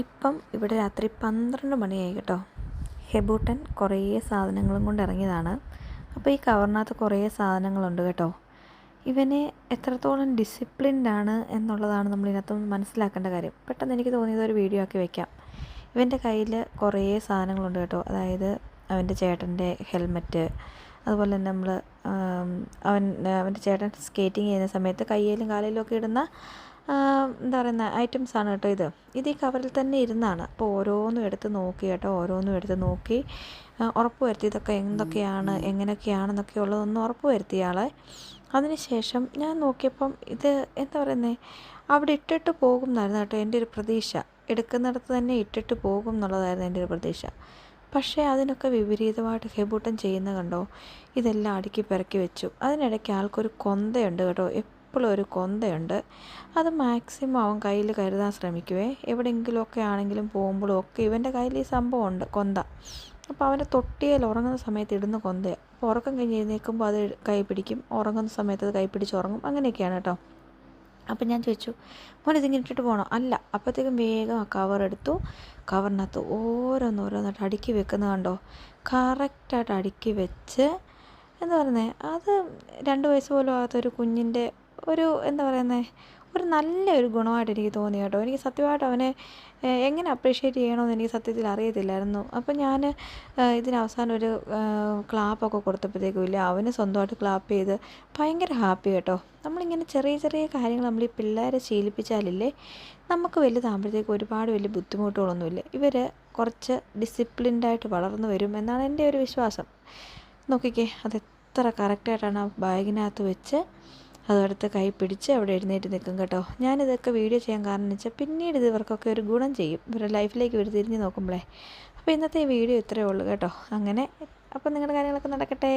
ഇപ്പം ഇവിടെ രാത്രി 12 മണിയായി കേട്ടോ. ഹെബൂട്ടൻ കുറേ സാധനങ്ങളും കൊണ്ട് ഇറങ്ങിയതാണ്. അപ്പോൾ ഈ കവറിനകത്ത് കുറേ സാധനങ്ങളുണ്ട് കേട്ടോ. ഇവനെ എത്രത്തോളം ഡിസിപ്ലിൻഡ് ആണ് എന്നുള്ളതാണ് നമ്മളിതിനകത്ത് മനസ്സിലാക്കേണ്ട കാര്യം. പെട്ടെന്ന് എനിക്ക് തോന്നിയത് ഒരു വീഡിയോ ആക്കി വെക്കാം. ഇവൻ്റെ കയ്യിൽ കുറേ സാധനങ്ങളുണ്ട് കേട്ടോ. അതായത് അവൻ്റെ ചേട്ടൻ്റെ ഹെൽമെറ്റ്, അതുപോലെ തന്നെ അവൻ്റെ ചേട്ടൻ സ്കേറ്റിംഗ് ചെയ്യുന്ന സമയത്ത് കയ്യിലും കാലിലും ഒക്കെ ഇടുന്ന എന്താ പറയുന്ന ഐറ്റംസാണ് കേട്ടോ ഇത് ഈ കവറിൽ തന്നെ ഇരുന്നാണ്. അപ്പോൾ ഓരോന്നും എടുത്ത് നോക്കി കേട്ടോ, ഓരോന്നും എടുത്ത് നോക്കി ഉറപ്പ് വരുത്തി ഇതൊക്കെ എന്തൊക്കെയാണ് എങ്ങനെയൊക്കെയാണെന്നൊക്കെ ഉള്ളതൊന്ന് ഉറപ്പ് വരുത്തിയാളെ. അതിനുശേഷം ഞാൻ നോക്കിയപ്പം ഇത് എന്താ പറയുന്നത്, അവിടെ ഇട്ടിട്ട് പോകും എന്നായിരുന്നു കേട്ടോ എൻ്റെ ഒരു പ്രതീക്ഷ. എടുക്കുന്നിടത്ത് തന്നെ ഇട്ടിട്ട് പോകും എന്നുള്ളതായിരുന്നു എൻ്റെ ഒരു പ്രതീക്ഷ. പക്ഷേ അതിനൊക്കെ വിപരീതമായിട്ട് ഹെബൂട്ടൻ ചെയ്യുന്ന കണ്ടോ. ഇതെല്ലാം അടുക്കി പെറുക്കി വെച്ചു. അതിനിടയ്ക്ക് ആൾക്കൊരു കൊന്തയുണ്ട് കേട്ടോ, എപ്പോഴും ഒരു കൊന്തയുണ്ട്. അത് മാക്സിമം അവൻ കയ്യിൽ കരുതാൻ ശ്രമിക്കുവേ. എവിടെയെങ്കിലുമൊക്കെ ആണെങ്കിലും പോകുമ്പോഴും ഒക്കെ ഇവൻ്റെ കയ്യിൽ ഈ സംഭവമുണ്ട്, കൊന്ത. അപ്പോൾ അവൻ്റെ തൊട്ടിയിൽ ഉറങ്ങുന്ന സമയത്ത് ഇടുന്ന കൊന്തയാണ്. അപ്പോൾ ഉറക്കം കഴിഞ്ഞ് എഴുന്നേൽക്കുമ്പോൾ അത് കൈ പിടിക്കും, ഉറങ്ങുന്ന സമയത്ത് അത് കൈ പിടിച്ച് ഉറങ്ങും, അങ്ങനെയൊക്കെയാണ് കേട്ടോ. അപ്പം ഞാൻ ചോദിച്ചു, മോൻ ഇതിങ്ങനെ ഇട്ടിട്ട് പോകണോ? അല്ല. അപ്പോഴത്തേക്കും വേഗം ആ കവറെടുത്തു. കവറിനകത്ത് ഓരോന്നോരോന്നായിട്ട് അടുക്കി വെക്കുന്നത് കണ്ടോ. കറക്റ്റായിട്ട് അടുക്കി വെച്ച് എന്താ പറയുന്നത്, അത് 2 വയസ്സ് പോലും ആകാത്തൊരു കുഞ്ഞിൻ്റെ ഒരു എന്താ പറയുന്നത്, ഒരു നല്ലൊരു ഗുണമായിട്ട് എനിക്ക് തോന്നി കേട്ടോ. എനിക്ക് സത്യമായിട്ട് അവനെ എങ്ങനെ അപ്രീഷിയേറ്റ് ചെയ്യണമെന്ന് എനിക്ക് സത്യത്തിൽ അറിയത്തില്ലായിരുന്നു. അപ്പം ഞാൻ ഇതിനവസാനം ഒരു ക്ലാപ്പൊക്കെ കൊടുത്തപ്പോഴത്തേക്കും ഇല്ല, അവന് സ്വന്തമായിട്ട് ക്ലാപ്പ് ചെയ്ത് ഭയങ്കര ഹാപ്പി കേട്ടോ. നമ്മളിങ്ങനെ ചെറിയ ചെറിയ കാര്യങ്ങൾ നമ്മൾ ഈ പിള്ളേരെ ശീലിപ്പിച്ചാലില്ലേ, നമുക്ക് വലുതാകുമ്പോഴത്തേക്കും ഒരുപാട് വലിയ ബുദ്ധിമുട്ടുകളൊന്നുമില്ല. ഇവർ കുറച്ച് ഡിസിപ്ലിൻഡായിട്ട് വളർന്നു വരും എന്നാണ് എൻ്റെ ഒരു വിശ്വാസം. നോക്കിക്കേ, അതെത്ര കറക്റ്റായിട്ടാണ് ആ ബാഗിനകത്ത് വെച്ച് അതടുത്ത് കൈ പിടിച്ച് അവിടെ എഴുന്നേറ്റ് നിൽക്കും കേട്ടോ. ഞാനിതൊക്കെ വീഡിയോ ചെയ്യാൻ കാരണം എന്ന് വെച്ചാൽ പിന്നീട് ഇത് ഇവർക്കൊക്കെ ഒരു ഗുണം ചെയ്യും, ഇവരുടെ ലൈഫിലേക്ക് ഇവർ തിരിഞ്ഞ് നോക്കുമ്പോഴേ. അപ്പോൾ ഇന്നത്തെ ഈ വീഡിയോ ഇത്രയേ ഉള്ളൂ കേട്ടോ. അങ്ങനെ അപ്പം നിങ്ങളുടെ കാര്യങ്ങളൊക്കെ നടക്കട്ടെ.